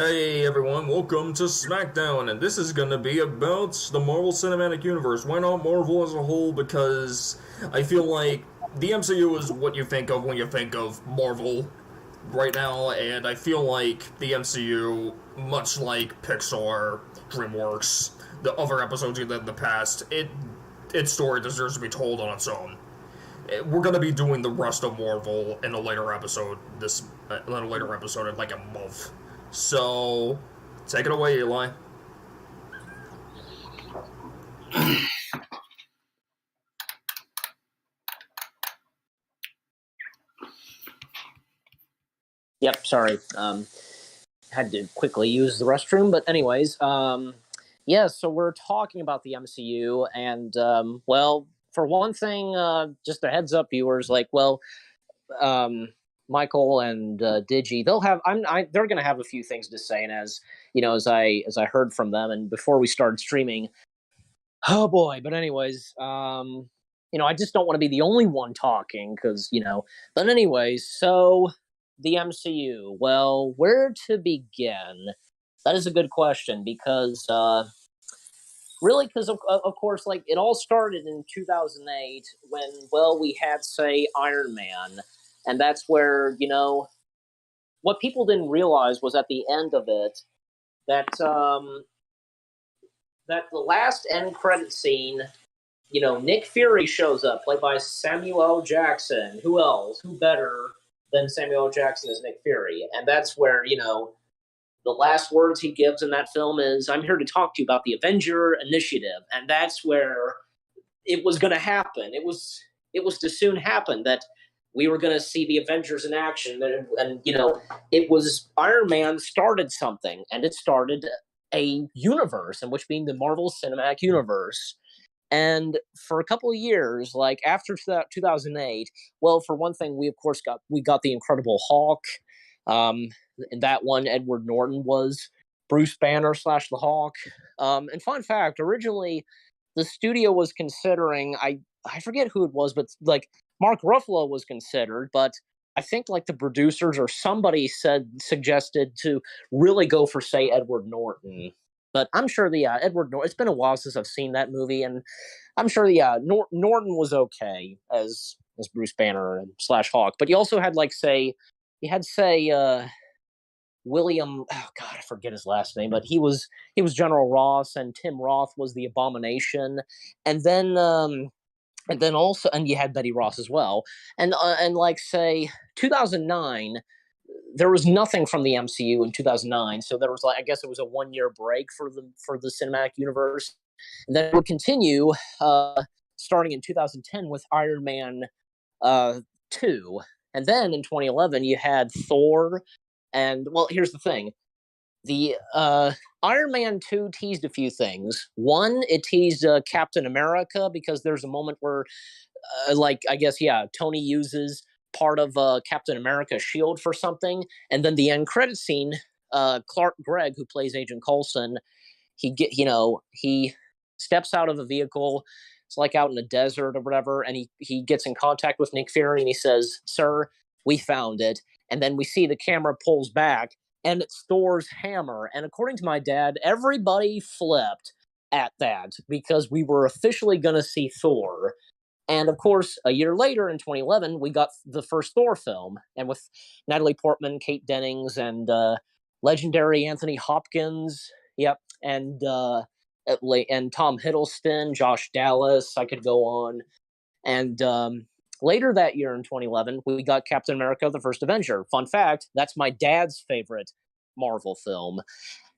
Hey everyone, welcome to SmackDown, and this is gonna be about the Marvel Cinematic Universe. Why not Marvel as a whole? Because I feel like the MCU is what you think of when you think of Marvel right now, and I feel like the MCU, much like Pixar, DreamWorks, the other episodes in the past, its story deserves to be told on its own. We're gonna be doing the rest of Marvel in a later episode. In a later episode in like a month. So, take it away, Eli. Yep, sorry. Had to quickly use the restroom, but anyways, yeah. So we're talking about the MCU, and well, for one thing, just a heads up, viewers. Um, Michael and Digi, they're going to have a few things to say, and as you know, as I heard from them, and before we started streaming, oh boy. But anyways, I just don't want to be the only one talking because. But anyways, so the MCU. Well, where to begin? That is a good question because really, because of course, like it all started in 2008 when, well, we had, say, Iron Man, and that's where, what people didn't realize was at the end of it that that the last end credit scene, Nick Fury shows up, played by Samuel L. Jackson. Who else? Who better than Samuel L. Jackson as Nick Fury? And that's where, the last words he gives in that film is, "I'm here to talk to you about the Avenger Initiative." And that's where it was going to happen. It was to soon happen that we were going to see the Avengers in action. And it was Iron Man started something, and it started a universe, in which being the Marvel Cinematic Universe. And for a couple of years, like after 2008, well, for one thing, we of course got the Incredible Hulk. In that one, Edward Norton was Bruce Banner / the Hulk. And fun fact, originally the studio was considering, I forget who it was, but like Mark Ruffalo was considered, but I think like the producers or somebody suggested to really go for, say, Edward Norton. But I'm sure Edward Norton. It's been a while since I've seen that movie, and I'm sure Norton was okay as Bruce Banner and / Hawk. But you also had William. Oh God, I forget his last name, but he was General Ross, and Tim Roth was the Abomination, and then also, and you had Betty Ross as well, and like say 2009. There was nothing from the MCU in 2009, so there was I guess it was a 1 year break for the cinematic universe, and then it would continue starting in 2010 with Iron Man 2, and then in 2011 you had Thor, and well, here's the thing: the Iron Man 2 teased a few things. One, it teased Captain America because there's a moment where, I guess, Tony uses part of Captain America's shield for something, and then the end credit scene, Clark Gregg, who plays Agent Coulson, he steps out of a vehicle. It's like out in the desert or whatever, and he gets in contact with Nick Fury, and he says, "Sir, we found it." And then we see the camera pulls back, and it's Thor's hammer. And according to my dad, everybody flipped at that because we were officially going to see Thor. And of course, a year later in 2011, we got the first Thor film, and with Natalie Portman, Kate Dennings, and legendary Anthony Hopkins. Yep, and Tom Hiddleston, Josh Dallas. I could go on. And later that year in 2011, we got Captain America: The First Avenger. Fun fact: that's my dad's favorite Marvel film.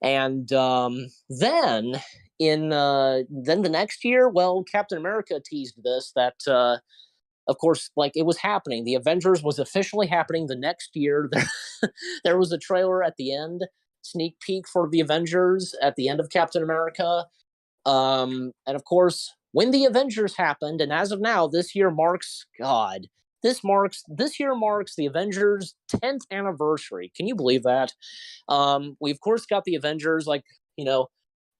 And then the next year, well, Captain America teased this that of course, like it was happening. The Avengers was officially happening the next year. There was a trailer at the end, sneak peek for the Avengers at the end of Captain America. And of course, when the Avengers happened, and as of now, this year marks this year marks the Avengers' 10th anniversary. Can you believe that? We of course got the Avengers,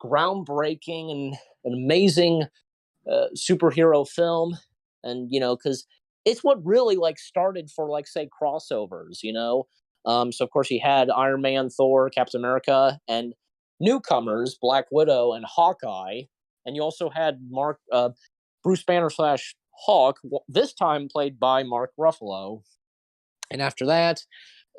groundbreaking and an amazing superhero film, and because it's what really started for say crossovers. So of course you had Iron Man, Thor, Captain America, and newcomers Black Widow and Hawkeye, and you also had Bruce Banner slash Hawk, this time played by Mark Ruffalo. And after that,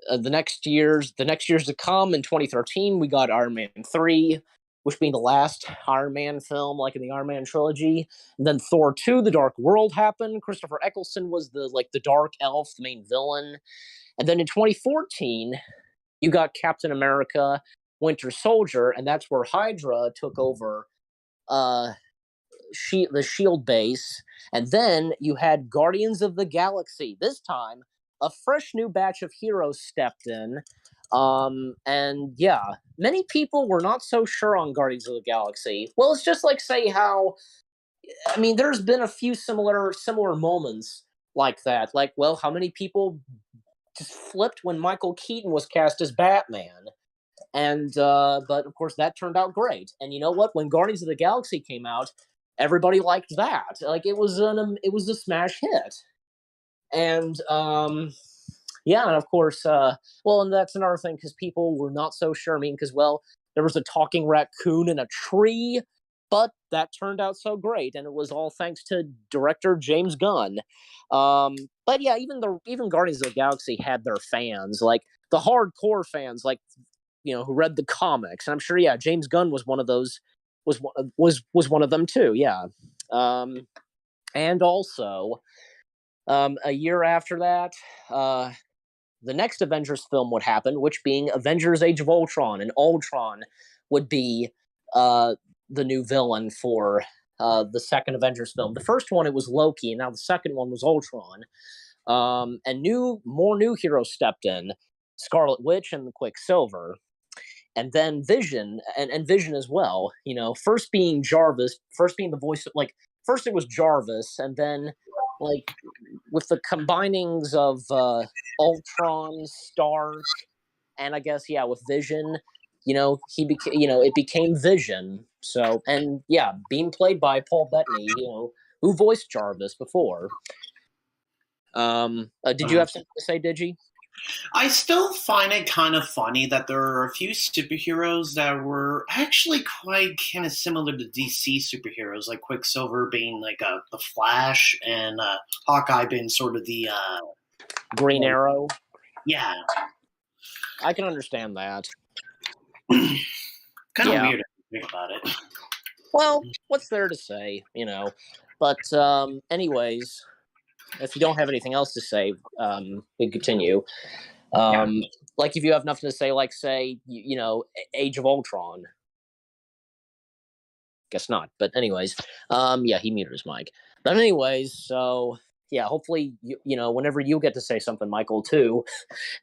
the next years to come in 2013, we got Iron Man 3, which being the last Iron Man film, like in the Iron Man trilogy. And then Thor 2, The Dark World happened. Christopher Eccleston was the dark elf, the main villain. And then in 2014, you got Captain America, Winter Soldier, and that's where Hydra took over the Shield base. And then you had Guardians of the Galaxy. This time, a fresh new batch of heroes stepped in. And yeah, many people were not so sure on Guardians of the Galaxy. Well, it's just like say how, I mean, there's been a few similar moments like that. Like, well, how many people just flipped when Michael Keaton was cast as Batman? And but of course that turned out great. And you know what? When Guardians of the Galaxy came out, everybody liked that. Like it was a smash hit. And yeah, and of course, well, and that's another thing because people were not so sure. I mean, because well, there was a talking raccoon in a tree, but that turned out so great, and it was all thanks to director James Gunn. But yeah, even Guardians of the Galaxy had their fans, like the hardcore fans, like who read the comics, and I'm sure, yeah, James Gunn was one of those, was one of them too, yeah. And also, a year after that, the next Avengers film would happen, which being Avengers Age of Ultron, and Ultron would be the new villain for the second Avengers film. The first one, it was Loki, and now the second one was Ultron. And more new heroes stepped in, Scarlet Witch and Quicksilver. And then Vision, and Vision as well, first being the voice, like, first it was Jarvis, and then, like, with the combinings of Ultron, Stark, and I guess, yeah, with Vision, it became Vision. So, and yeah, being played by Paul Bettany, who voiced Jarvis before. Did you have something to say, Digi? I still find it kind of funny that there are a few superheroes that were actually quite kind of similar to DC superheroes, like Quicksilver being like the Flash, and Hawkeye being sort of the Green Arrow. Yeah, I can understand that. Kind of weird if you think about it. Well, what's there to say, But anyways, if you don't have anything else to say, we can continue. Like if you have nothing to say, like say, Age of Ultron. Guess not. But anyways, yeah, he muted his mic. But anyways, so yeah, hopefully whenever you get to say something, Michael, too.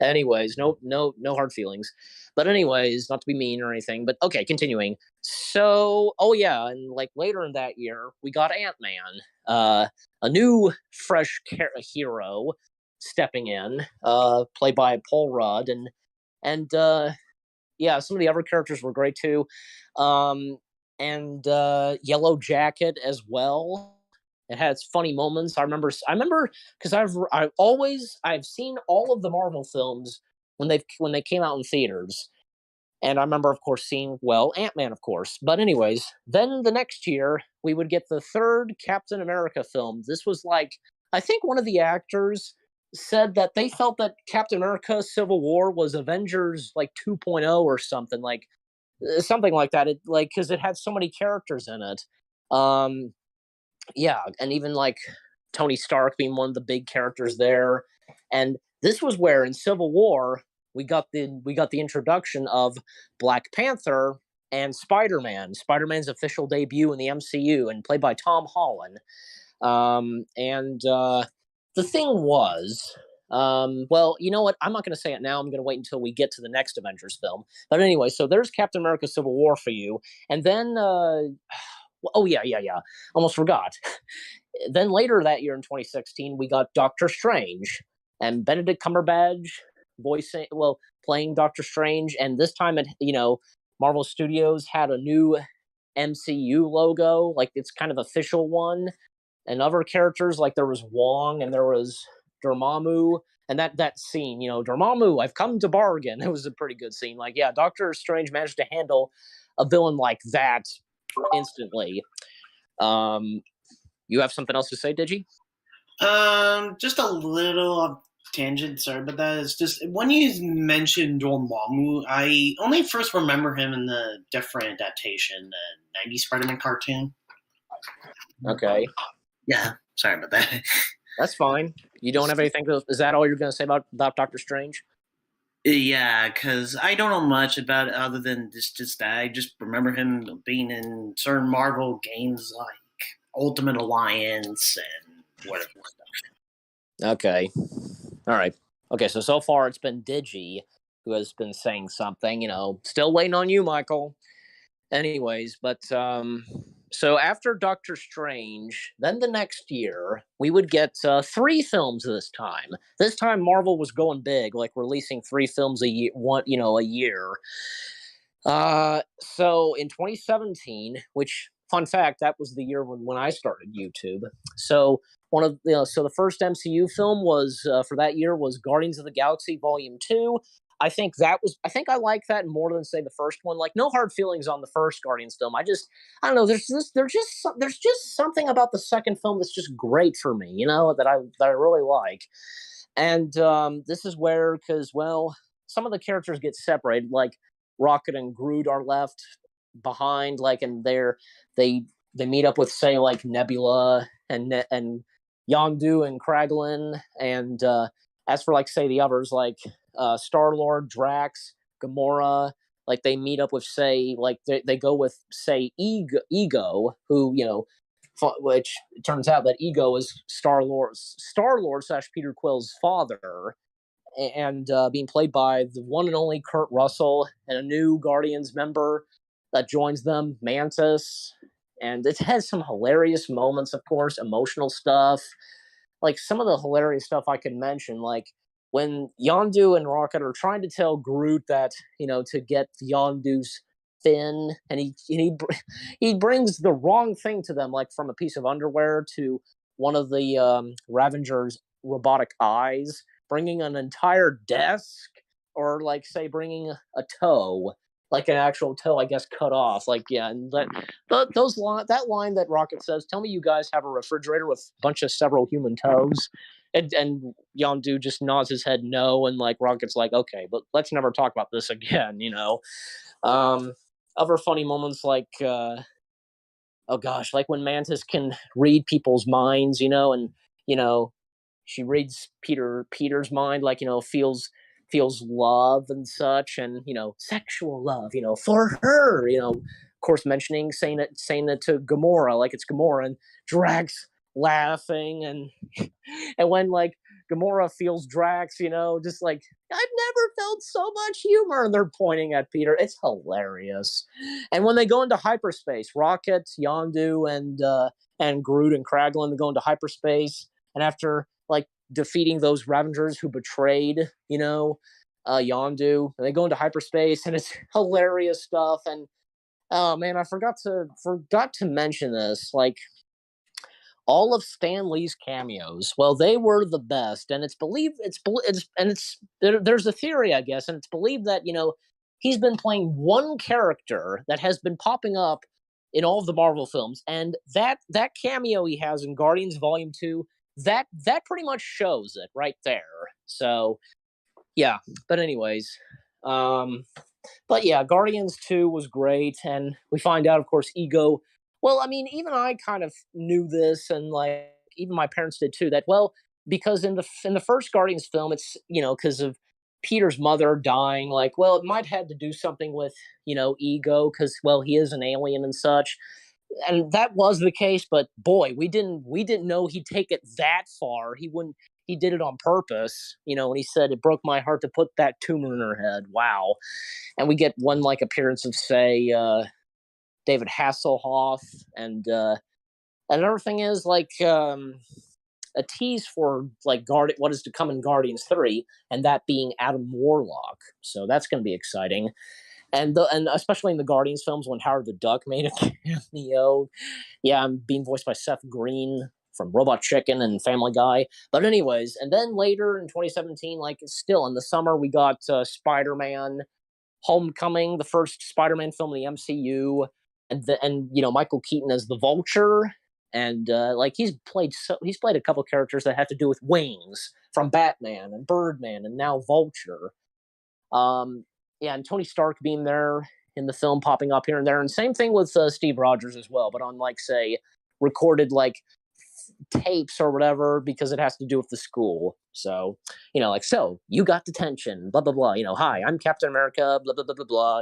Anyways, no hard feelings. But anyways, not to be mean or anything, but okay, continuing. So, oh yeah, and like later in that year, we got Ant-Man, a new fresh hero stepping in, played by Paul Rudd, and yeah, some of the other characters were great too, and Yellow Jacket as well. It had its funny moments. I remember because I've seen all of the Marvel films when they came out in theaters. And I remember, of course, seeing, well, Ant-Man, of course. But anyways, then the next year, we would get the third Captain America film. This was like, I think one of the actors said that they felt that Captain America Civil War was Avengers like 2.0 or something like that. It, like, because it had so many characters in it. Yeah, and even like Tony Stark being one of the big characters there. And this was where in Civil War we got the introduction of Black Panther and Spider-Man. Spider-Man's official debut in the MCU, and played by Tom Holland. And the thing was, well, you know what? I'm not going to say it now. I'm going to wait until we get to the next Avengers film. But anyway, so there's Captain America: Civil War for you, and then oh yeah, almost forgot. Then later that year in 2016, we got Doctor Strange, and Benedict Cumberbatch playing Doctor Strange, and this time Marvel Studios had a new MCU logo, like it's kind of official one, and other characters like there was Wong and there was Dormammu, And that scene, Dormammu, I've come to bargain. It was a pretty good scene. Like, yeah, Doctor Strange managed to handle a villain like that instantly. You have something else to say, Digi? Just a little off tangent, sorry, but that is just when you mentioned Dormammu, I only first remember him in the different adaptation, the '90s Spider-Man cartoon. Okay. Yeah, sorry about that. That's fine. You don't have anything to, is that all you're going to say about Doctor Strange? Yeah, because I don't know much about it other than just that. I just remember him being in certain Marvel games like Ultimate Alliance and whatever stuff. Okay. All right. Okay, so far it's been Digi who has been saying something, still waiting on you, Michael. Anyways, but so after Doctor Strange, then the next year we would get 3 films this time. This time Marvel was going big, like releasing 3 films a year, a year. So in 2017, which fun fact, that was the year when I started YouTube. So so the first MCU film was for that year was Guardians of the Galaxy Volume 2. I think I like that more than say the first one. Like, no hard feelings on the first Guardians film. I don't know. There's just something about the second film that's just great for me. That I really like. And this is where, because some of the characters get separated. Like Rocket and Groot are left behind. Like, and they meet up with, say, like Nebula and Yondu and Kraglin, and as for, like, say, the others, like Star-Lord, Drax, Gamora, like they meet up with, say, like they go with, say, Ego, who, which it turns out that Ego is Star-Lord / Peter Quill's father, and being played by the one and only Kurt Russell, and a new Guardians member that joins them, Mantis. And it has some hilarious moments, of course, emotional stuff. Like, some of the hilarious stuff I could mention, like when Yondu and Rocket are trying to tell Groot that, to get Yondu's fin, and he brings the wrong thing to them, like from a piece of underwear to one of the Ravengers' robotic eyes, bringing an entire desk, or, like, say, bringing a toe, like an actual toe, I guess, cut off. Like, yeah, and that line that Rocket says, "Tell me you guys have a refrigerator with a bunch of several human toes," and Yondu just nods his head no, and, like, Rocket's like, "Okay, but let's never talk about this again," Other funny moments, like, oh gosh, like when Mantis can read people's minds, and she reads Peter's mind, like, feels love and such, and sexual love, for her, of course, saying it to Gamora, like it's Gamora, and Drax laughing, and and when, like, Gamora feels Drax, just like, "I've never felt so much humor," and they're pointing at Peter. It's hilarious. And when they go into hyperspace, Rocket, Yondu, and Groot and Kraglin, they go into hyperspace, and after, like, defeating those Ravengers who betrayed, Yondu, and they go into hyperspace, and it's hilarious stuff. And oh man, I forgot to mention this. Like, all of Stan Lee's cameos, well, they were the best, and there's a theory, I guess, and it's believed that he's been playing one character that has been popping up in all of the Marvel films, and that cameo he has in Guardians Volume 2, that pretty much shows it right there. So yeah, but anyways, but yeah, Guardians 2 was great, and we find out, of course, Ego. Well, I mean, even I kind of knew this, and, like, even my parents did too. That, well, because in the first Guardians film, it's because of Peter's mother dying. Like, well, it might have to do something with Ego, because, well, he is an alien and such, and that was the case. But boy, we didn't know he'd take it that far. He did it on purpose, and he said, "It broke my heart to put that tumor in her head." Wow. And we get one, like, appearance of, say, David Hasselhoff, and another thing is, like, a tease for, like, what is to come in Guardians 3, and that being Adam Warlock. So that's going to be exciting. And especially in the Guardians films when Howard the Duck made a cameo. Yeah, I'm being voiced by Seth Green from Robot Chicken and Family Guy. But anyways, and then later in 2017, like still in the summer, we got Spider-Man Homecoming, the first Spider-Man film in the MCU, and Michael Keaton as the Vulture, and like he's played a couple characters that have to do with wings from Batman and Birdman and now Vulture. Yeah, and Tony Stark being there in the film, popping up here and there, and same thing with Steve Rogers as well, but on like say recorded like tapes or whatever because it has to do with the school. So like so you got detention, blah blah blah. Hi, I'm Captain America, blah blah blah blah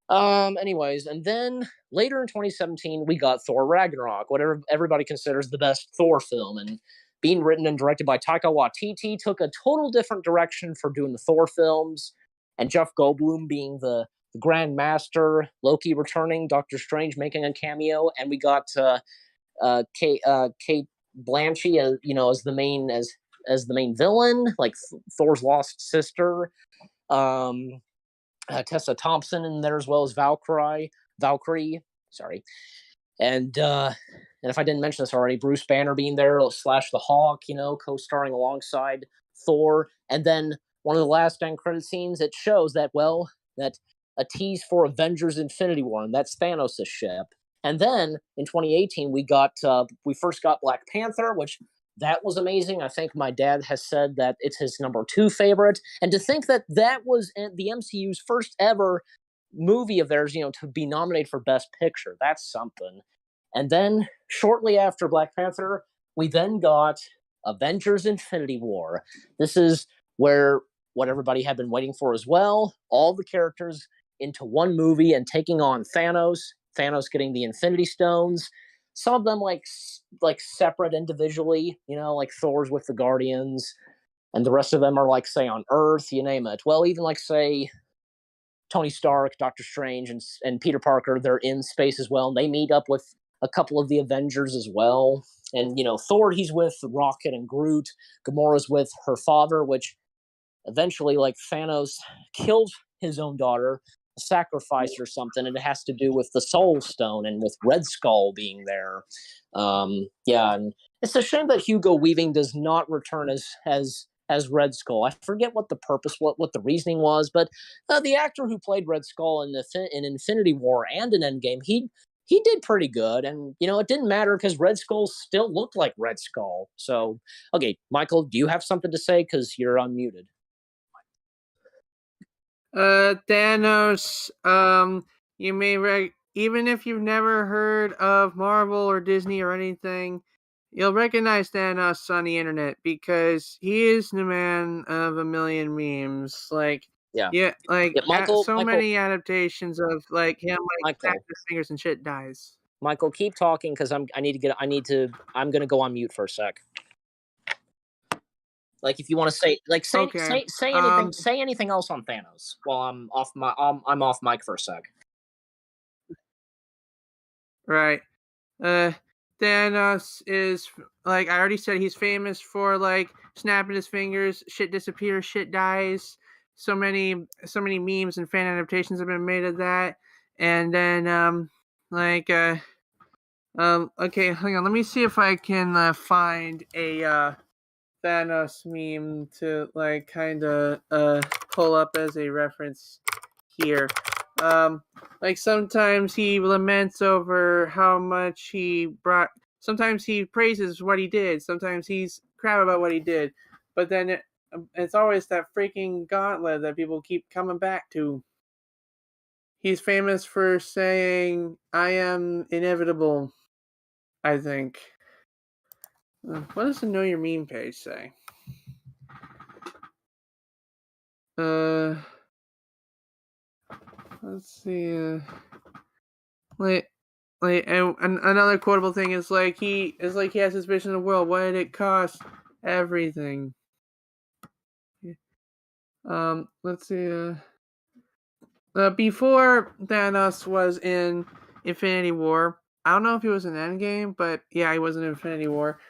blah. Anyways, and then later in 2017 we got Thor Ragnarok, whatever everybody considers the best Thor film, and being written and directed by Taika Waititi, took a total different direction for doing the Thor films, and Jeff Goldblum being the Grand Master, Loki returning, Doctor Strange making a cameo, and we got Kate Blanchett as the main villain, like Thor's lost sister. Tessa Thompson in there as well as Valkyrie. Sorry, and if I didn't mention this already, Bruce Banner being there / the Hawk, co-starring alongside Thor, and then one of the last end credit scenes, it shows that a tease for Avengers Infinity War, and that's Thanos' ship. And then in 2018, we first got Black Panther, which that was amazing. I think my dad has said that it's his number 2 favorite. And to think that was the MCU's first ever movie of theirs, to be nominated for Best Picture, that's something. And then shortly after Black Panther, we then got Avengers Infinity War. This is where what everybody had been waiting for as well. All the characters into one movie and taking on Thanos getting the Infinity Stones. Some of them like separate individually, like Thor's with the Guardians, and the rest of them are like, say, on Earth, you name it. Well, even like, say, Tony Stark, Doctor Strange, and Peter Parker, they're in space as well, and they meet up with a couple of the Avengers as well. And, Thor, he's with Rocket and Groot. Gamora's with her father, which eventually, like, Thanos kills his own daughter, a sacrifice or something, and it has to do with the Soul Stone and with Red Skull being there. Yeah, and it's a shame that Hugo Weaving does not return as Red Skull. I forget what the purpose, what the reasoning was, but the actor who played Red Skull in Infinity War and in Endgame, he did pretty good, and it didn't matter because Red Skull still looked like Red Skull. So, okay, Michael, do you have something to say? Because you're unmuted. Thanos, you may even if you've never heard of Marvel or Disney or anything, you'll recognize Thanos on the internet because he is the man of a million memes. Michael, many adaptations of like him, like snap his fingers and shit dies. Michael, keep talking because I'm gonna go on mute for a sec. Like, if you want to say, like, say anything, say anything else on Thanos while I'm off mic for a sec. Right. Thanos is, like I already said, he's famous for like snapping his fingers, shit disappears, shit dies. So many memes and fan adaptations have been made of that. And then okay, hang on, let me see if I can find a Thanos meme to like kind of pull up as a reference here. Like sometimes he laments over how much he brought. Sometimes he praises what he did. Sometimes he's crap about what he did. But then it's always that freaking gauntlet that people keep coming back to. He's famous for saying, "I am inevitable," I think. What does the Know Your Meme page say? Let's see. And another quotable thing is like he has his vision of the world. What did it cost? Everything. Let's see. Before Thanos was in Infinity War, I don't know if he was in Endgame, but yeah, he was in Infinity War.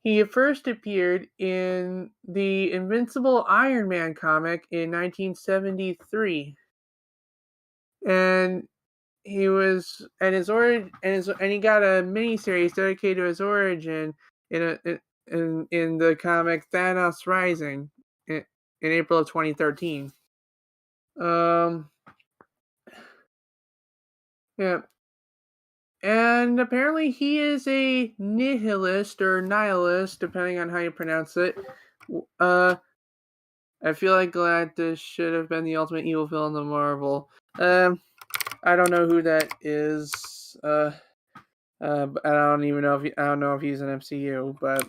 He first appeared in the Invincible Iron Man comic in 1973. And he was and his origin and he got a mini series dedicated to his origin in the comic Thanos Rising in April of 2013. Yeah. And apparently he is a nihilist or nihilist, depending on how you pronounce it. I feel like Galactus should have been the ultimate evil villain of Marvel. I don't know who that is. But I don't even know if I don't know if he's an MCU. But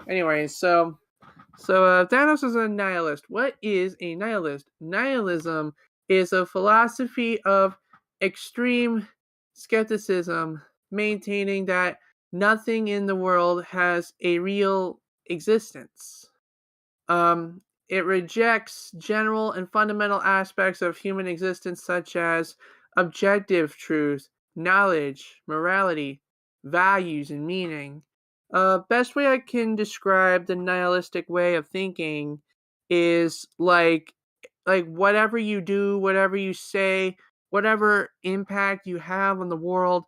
anyway, so Thanos is a nihilist. What is a nihilist? Nihilism is a philosophy of extreme skepticism, maintaining that nothing in the world has a real existence. It rejects general and fundamental aspects of human existence, such as objective truth, knowledge, morality, values, and meaning. Best way I can describe the nihilistic way of thinking is like whatever you do, whatever you say, whatever impact you have on the world,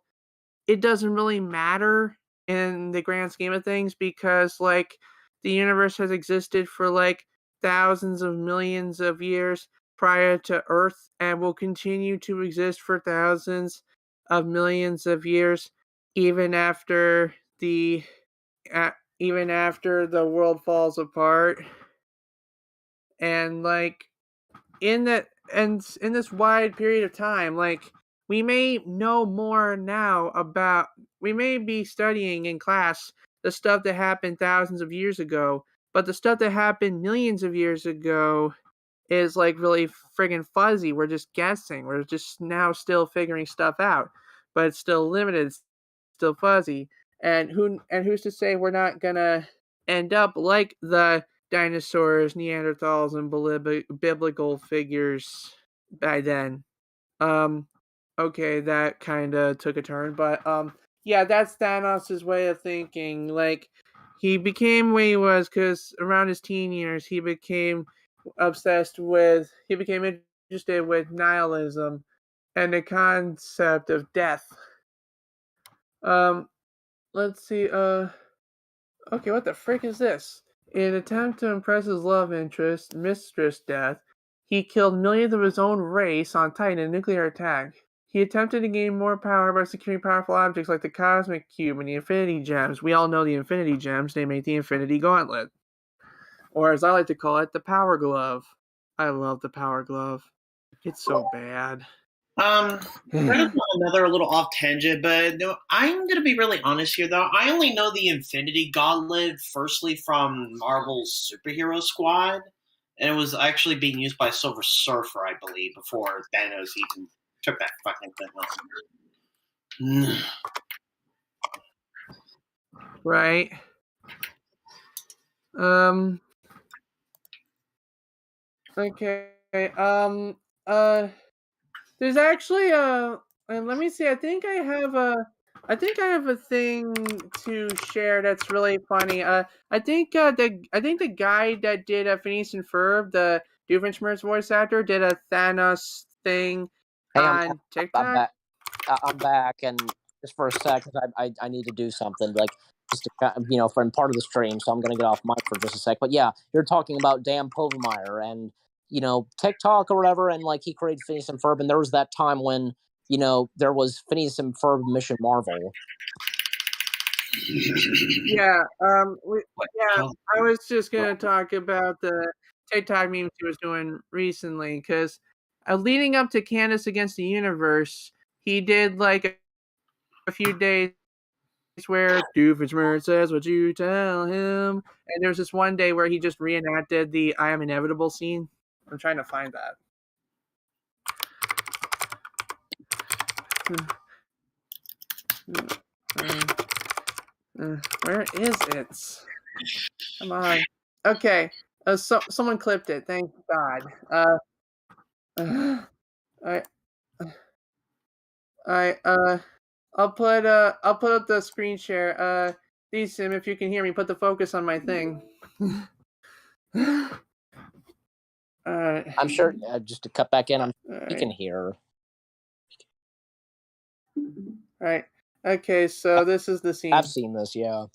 it doesn't really matter in the grand scheme of things because like the universe has existed for like thousands of millions of years prior to Earth and will continue to exist for thousands of millions of years even after the even after the world falls apart. And like in that and in this wide period of time, like we may know more now about we may be studying in class the stuff that happened thousands of years ago, but the stuff that happened millions of years ago is like really friggin' fuzzy. We're just guessing. We're just now still figuring stuff out, but it's still limited, it's still fuzzy. And who's to say we're not gonna end up like the dinosaurs, Neanderthals, and biblical figures by then? Um, okay, that kind of took a turn, but yeah, that's Thanos' way of thinking. Like, he became what he was because around his teen years, he became interested with nihilism and the concept of death. Um, let's see. Okay, what the frick is this? In an attempt to impress his love interest, Mistress Death, he killed millions of his own race on Titan in a nuclear attack. He attempted to gain more power by securing powerful objects like the Cosmic Cube and the Infinity Gems. We all know the Infinity Gems. They make the Infinity Gauntlet. Or as I like to call it, the Power Glove. I love the Power Glove. It's so bad. That is another little off tangent, but no, I'm gonna be really honest here. Though I only know the Infinity Gauntlet firstly from Marvel's Superhero Squad, and it was actually being used by Silver Surfer, I believe, before Thanos even took that fucking thing off. Right. Okay. There's actually and let me see. I think I have a thing to share that's really funny. I think the guy that did Phineas and Ferb, the Doofenshmirtz voice actor, did a Thanos thing Hey, on TikTok. I'm back. I'm back, and just for a sec, because I need to do something, like, just to, for part of the stream, so I'm going to get off mic for just a sec. But yeah, you're talking about Dan Povenmire and, TikTok or whatever, and, like, he created Phineas and Ferb, and there was that time when, there was Phineas and Ferb Mission Marvel. Yeah, I was just going to talk about the TikTok memes he was doing recently, because leading up to Candace Against the Universe, he did, like, a few days where Doofenshmirtz says what you tell him, and there's this one day where he just reenacted the I Am Inevitable scene. I'm trying to find that. Where is it? Come on. Okay. Someone clipped it. Thank God. I'll put up the screen share. Sim, if you can hear me, put the focus on my thing. I'm sure, just to cut back in, you can hear. Right. Okay, so this is the scene. I've seen this, yeah.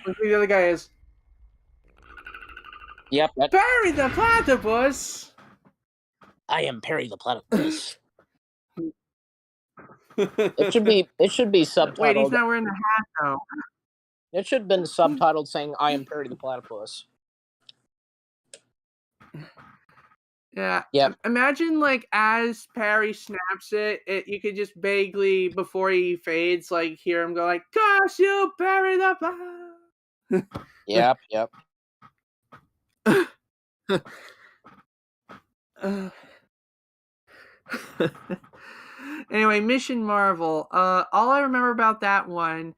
Let's see who the other guy is. Yep. Barry the Platypus! I am Perry the Platypus. It should be subtitled. Wait, he's not wearing the hat though. It should have been subtitled saying "I am Perry the Platypus." Yeah. Yep. Imagine like as Perry snaps it, you could just vaguely before he fades, like hear him go like, "Gosh, you Perry the Yep. Yep. Anyway, Mission Marvel. All I remember about that one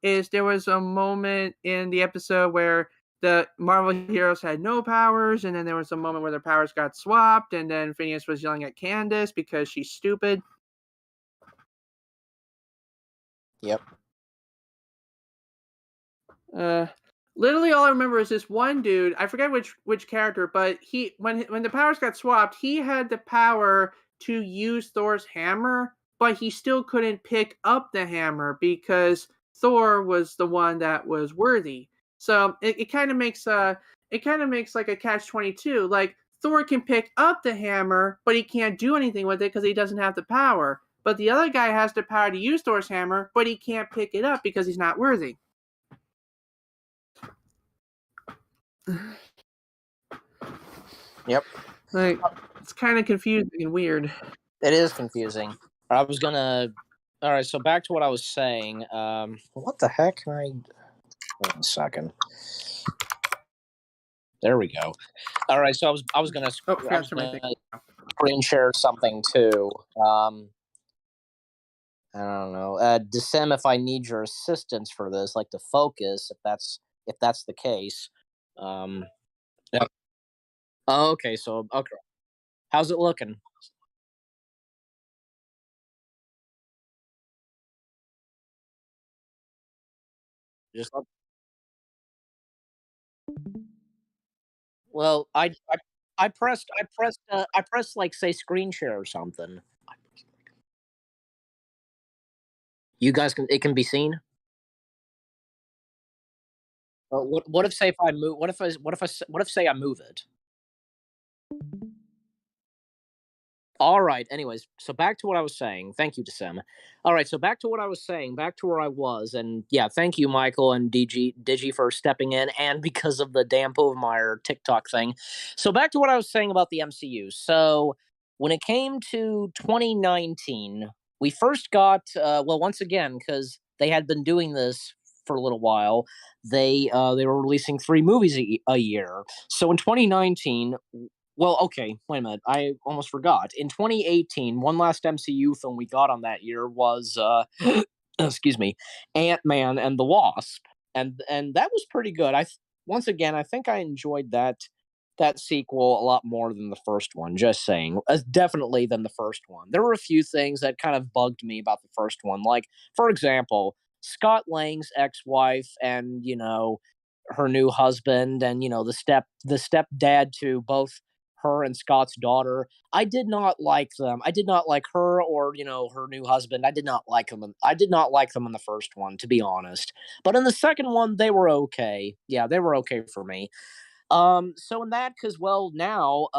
is there was a moment in the episode where the Marvel heroes had no powers, and then there was a moment where their powers got swapped, and then Phineas was yelling at Candace because she's stupid. Yep. Literally all I remember is this one dude, I forget which character, but he when the powers got swapped, he had the power to use Thor's hammer, but he still couldn't pick up the hammer because Thor was the one that was worthy. So it kind of makes like a catch-22. Like Thor can pick up the hammer, but he can't do anything with it because he doesn't have the power. But the other guy has the power to use Thor's hammer, but he can't pick it up because he's not worthy. Yep. Like, it's kind of confusing and weird. It is confusing. All right, so back to what I was saying. What the heck? Wait a second. There we go. All right, so I was gonna screen share something too. I don't know. Decem, if I need your assistance for this, like to focus, if that's the case. Yep. Oh, okay. So okay, how's it looking? Just well, I pressed like say screen share or something. You guys it can be seen. What if say if I move? What if say I move it? All right. Anyways, so back to what I was saying. Thank you, Decem. All right, so back to what I was saying. Back to where I was, and yeah, thank you, Michael and Digi for stepping in, and because of the Dan Povemeyer TikTok thing. So back to what I was saying about the MCU. So when it came to 2019, we first got well, once again, because they had been doing this for a little while. They were releasing 3 movies a year. So in 2019, well, okay, wait a minute. I almost forgot. In 2018, one last MCU film we got on that year was excuse me, Ant-Man and the Wasp. And that was pretty good. Once again, I think I enjoyed that sequel a lot more than the first one, just saying. Definitely than the first one. There were a few things that kind of bugged me about the first one. Like, for example, Scott Lang's ex-wife and, her new husband and, the stepdad to both her and Scott's daughter. I did not like them. I did not like her or, her new husband. I did not like them. I did not like them in the first one, to be honest. But in the second one, they were okay. Yeah, they were okay for me. So in that, because now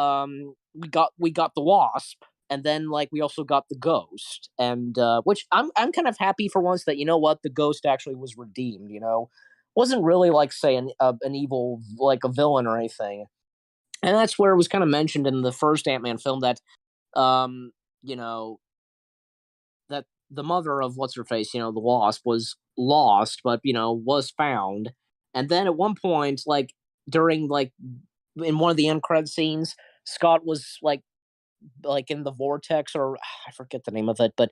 we got the Wasp, and then like we also got the Ghost, and which I'm kind of happy for once that the Ghost actually was redeemed. Wasn't really like say an evil like a villain or anything, and that's where it was kind of mentioned in the first Ant-Man film that that the mother of what's her face, the Wasp was lost, but was found, and then at one point like during like in one of the end credit scenes, Scott was like in the vortex or I forget the name of it, but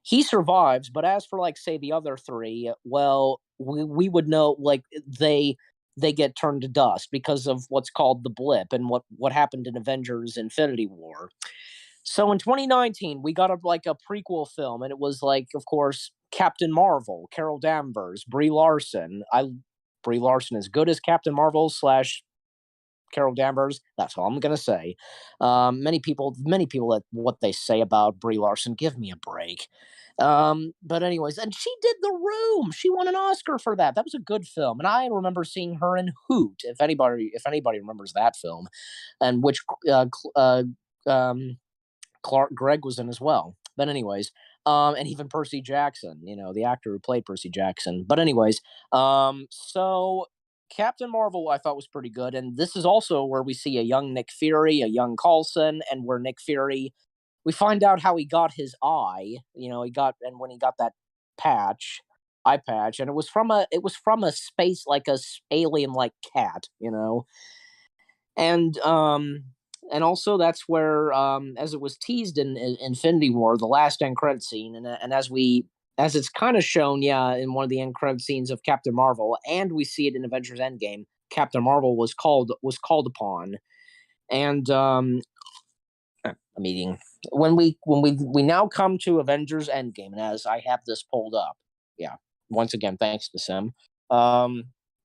he survives. But as for like say the other 3, well, we would know like they get turned to dust because of what's called the blip and what happened in Avengers Infinity War. So in 2019, we got a prequel film, and it was like, of course, Captain Marvel, Carol Danvers, Brie Larson. Brie Larson is good as Captain Marvel / Carol Danvers. That's all I'm gonna say. Many people at what they say about Brie Larson, give me a break. But anyways, and she did The Room. She won an Oscar for that. That was a good film, and I remember seeing her in Hoot. If anybody remembers that film, and which Clark Gregg was in as well. But anyways, and even Percy Jackson, the actor who played Percy Jackson. But anyways, so Captain Marvel I thought was pretty good, and this is also where we see a young Nick Fury, a young Coulson, and where Nick Fury, we find out how he got his eye. When he got that eye patch, and it was from a space, like a alien like cat, and also that's where, as it was teased in Infinity War, the last end credit scene, and as it's kind of shown, in one of the end credit scenes of Captain Marvel, and we see it in Avengers Endgame, Captain Marvel was called upon, and I'm eating. When we now come to Avengers Endgame, and as I have this pulled up, once again thanks to Sim,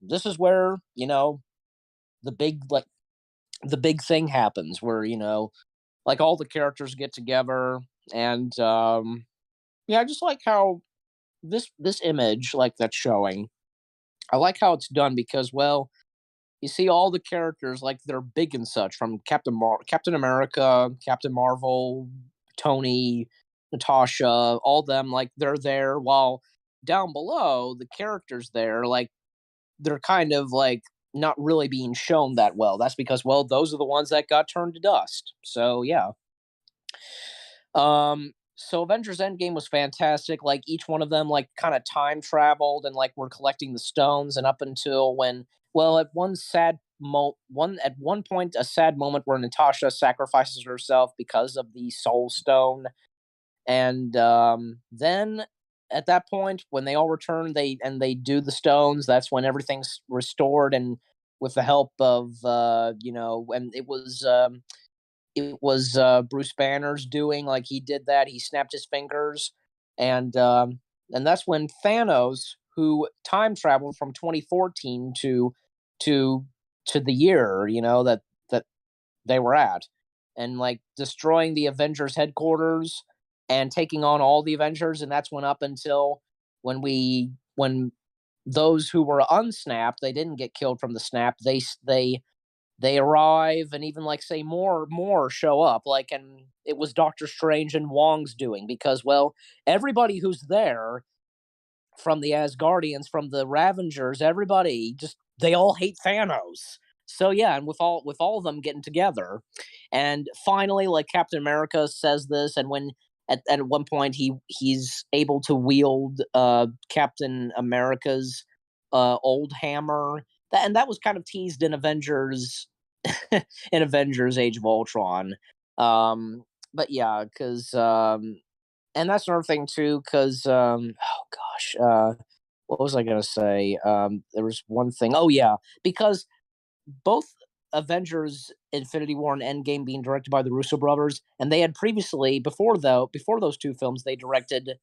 this is where the big thing happens, where like all the characters get together, and I just like how this image, like, that's showing, I like how it's done, because, well, you see all the characters, like, they're big and such, from Captain America, Captain Marvel, Tony, Natasha, all them, like, they're there, while down below, the characters there, like, they're kind of, like, not really being shown that well. That's because, well, those are the ones that got turned to dust. So, yeah. So Avengers Endgame was fantastic. Like, each one of them, like, kind of time traveled, and, like, we're collecting the stones, and up until when, well, at one point, a sad moment where Natasha sacrifices herself because of the Soul Stone, and then at that point, when they all return, they do the stones. That's when everything's restored, and with the help of and it was Bruce Banner's doing. Like, he did that. He snapped his fingers, and that's when Thanos, who time traveled from 2014 to the year that they were at, and, like, destroying the Avengers headquarters and taking on all the Avengers. And that's when, up until when those who were unsnapped, they didn't get killed from the snap. They arrive, and even, like, say more show up, like, and it was Doctor Strange and Wong's doing, because, well, everybody who's there, from the Asgardians, from the Ravengers, everybody they all hate Thanos. So yeah, and with all of them getting together, and finally, like, Captain America says this, and when at one point he's able to wield Captain America's old hammer, and that was kind of teased in Avengers in Avengers Age of Ultron. But yeah, because and that's another thing too, because what was I gonna say? There was one thing. Oh yeah, because both Avengers Infinity War and Endgame being directed by the Russo brothers, and they had previously, before those two films, they directed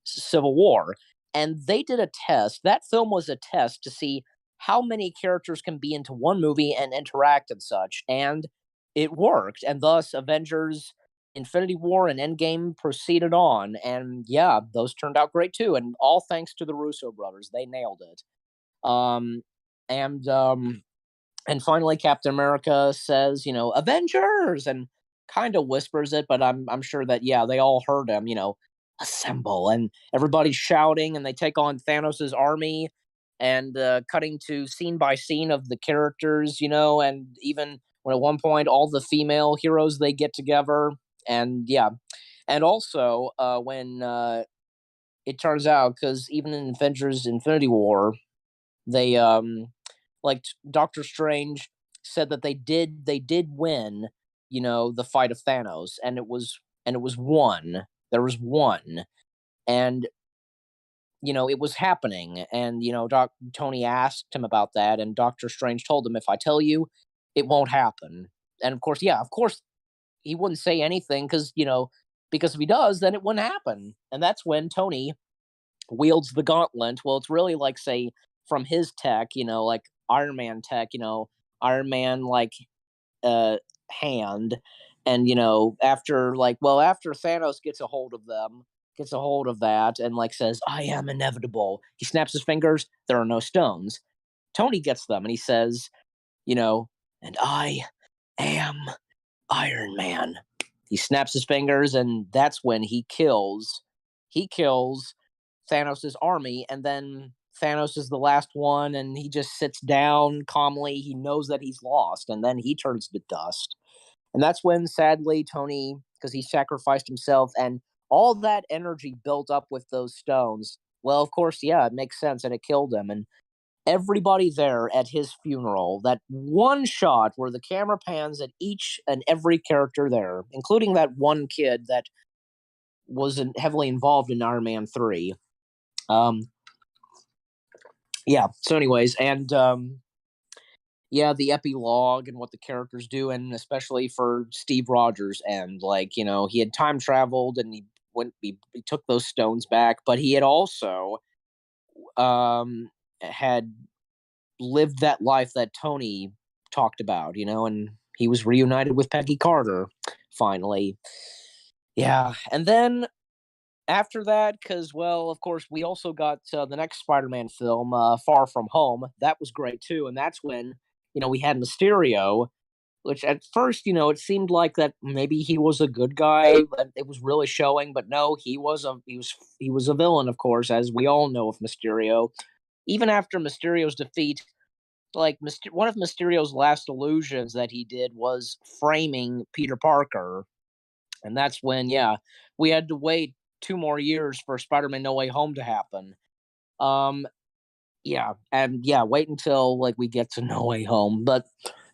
Civil War, and they did a test. That film was a test to see how many characters can be into one movie and interact and such, and it worked, and thus Avengers Infinity War and Endgame proceeded on, and yeah, those turned out great too, and all thanks to the Russo brothers. They nailed it. Um, and finally, Captain America says, Avengers, and kind of whispers it, but I'm sure that, yeah, they all heard him, assemble, and everybody's shouting, and they take on Thanos's army, and cutting to scene by scene of the characters, and even when at one point all the female heroes, they get together, and yeah, and also when it turns out, because even in Avengers Infinity War, they like, Doctor Strange said that they did win, the fight of Thanos, and it was one. There was one, and it was happening, and Tony asked him about that, and Doctor Strange told him, "If I tell you, it won't happen." And of course, he wouldn't say anything, because if he does, then it wouldn't happen. And that's when Tony wields the gauntlet. Well, it's really like, say, from his tech, like Iron Man tech, Iron Man like hand. And after after Thanos gets a hold of that and like says, "I am inevitable," he snaps his fingers, there are no stones. Tony gets them and he says, "And I am Iron Man." He snaps his fingers, and that's when he kills Thanos' army. And then Thanos is the last one, and he just sits down calmly. He knows that he's lost, and then he turns to dust. And that's when, sadly, Tony, because he sacrificed himself and all that energy built up with those stones. Well, of course, yeah, it makes sense, and it killed him. And everybody there at his funeral, that one shot where the camera pans at each and every character there, including that one kid that was heavily involved in Iron Man 3. Yeah, so anyways, and the epilogue and what the characters do, and especially for Steve Rogers, and he had time traveled and he took those stones back, but he had also had lived that life that Tony talked about, and he was reunited with Peggy Carter finally. Yeah, and then after that, because, well, of course, we also got the next Spider-Man film, Far From Home. That was great too, and that's when we had Mysterio, which at first, it seemed like that maybe he was a good guy. It was really showing, but no, he was a villain, of course, as we all know of Mysterio. Even after Mysterio's defeat, one of Mysterio's last illusions that he did was framing Peter Parker, and that's when we had to wait 2 more years for Spider-Man No Way Home to happen. Wait until we get to No Way Home. But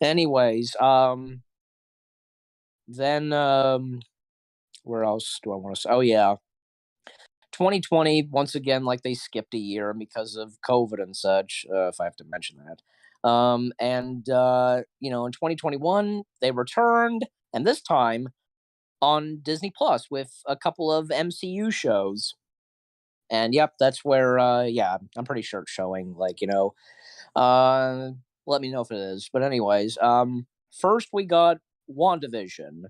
anyways, then where else do I want to say? Oh yeah, 2020 once again, they skipped a year because of COVID and such. If I have to mention that. In 2021 they returned, and this time on Disney Plus with a couple of MCU shows. And yep, that's where I'm pretty sure it's showing. Let me know if it is. But anyways, first we got WandaVision.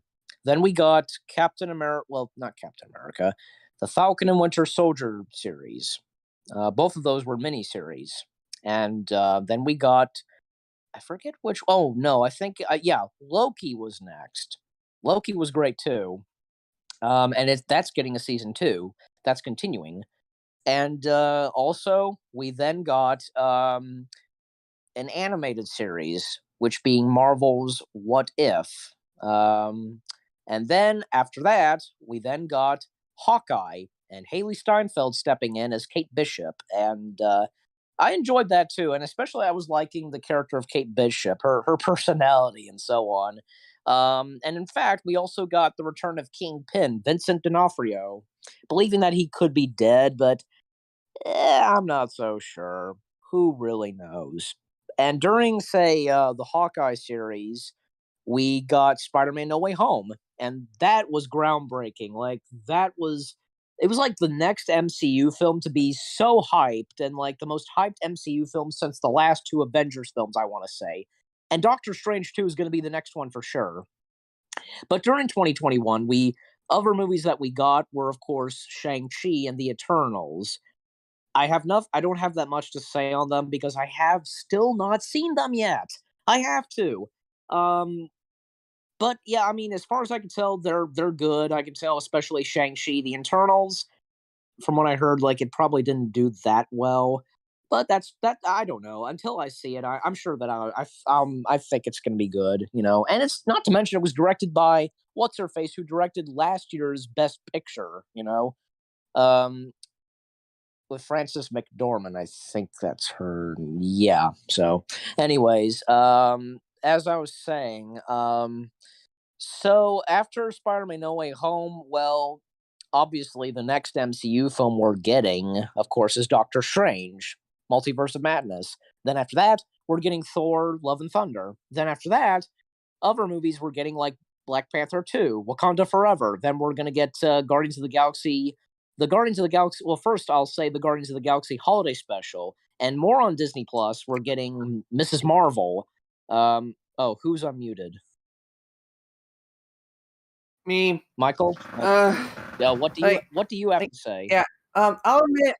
Then we got Captain America. Well, not Captain America. The Falcon and Winter Soldier series. Both of those were miniseries. And then we got, I forget which. Oh no, I think Loki was next. Loki was great too. And that's getting a season 2. That's continuing. And also, we then got an animated series, which being Marvel's What If. And then after that, we then got Hawkeye and Haley Steinfeld stepping in as Kate Bishop. And I enjoyed that too. And especially I was liking the character of Kate Bishop, her personality and so on. And in fact, we also got the return of Kingpin, Vincent D'Onofrio, believing that he could be dead, but I'm not so sure. Who really knows? And during, say, the Hawkeye series, we got Spider-Man No Way Home, and that was groundbreaking. It was like the next MCU film to be so hyped, and the most hyped MCU film since the last 2 Avengers films, I want to say. And Doctor Strange 2 is going to be the next one for sure. But during 2021, other movies that we got were, of course, Shang-Chi and the Eternals. I don't have that much to say on them because I have still not seen them yet. I have to. But yeah, I mean, as far as I can tell, they're good. I can tell, especially Shang-Chi, the Eternals. From what I heard, it probably didn't do that well. But that I don't know. Until I see it, I'm sure that I think it's going to be good, And it's not to mention it was directed by what's her face, who directed last year's Best Picture, with Frances McDormand. I think that's her. Yeah. So, anyways, as I was saying, so after Spider-Man No Way Home, well, obviously the next MCU film we're getting, of course, is Doctor Strange, Multiverse of Madness. Then after that, we're getting Thor, Love and Thunder. Then after that, other movies we're getting like Black Panther 2, Wakanda Forever. Then we're going to get Guardians of the Galaxy the Guardians of the Galaxy. Well, first I'll say the Guardians of the Galaxy holiday special, and more on Disney Plus. We're getting Mrs. Marvel. Who's unmuted? Me, Michael. Yeah. What do you have to say? Yeah. I'll admit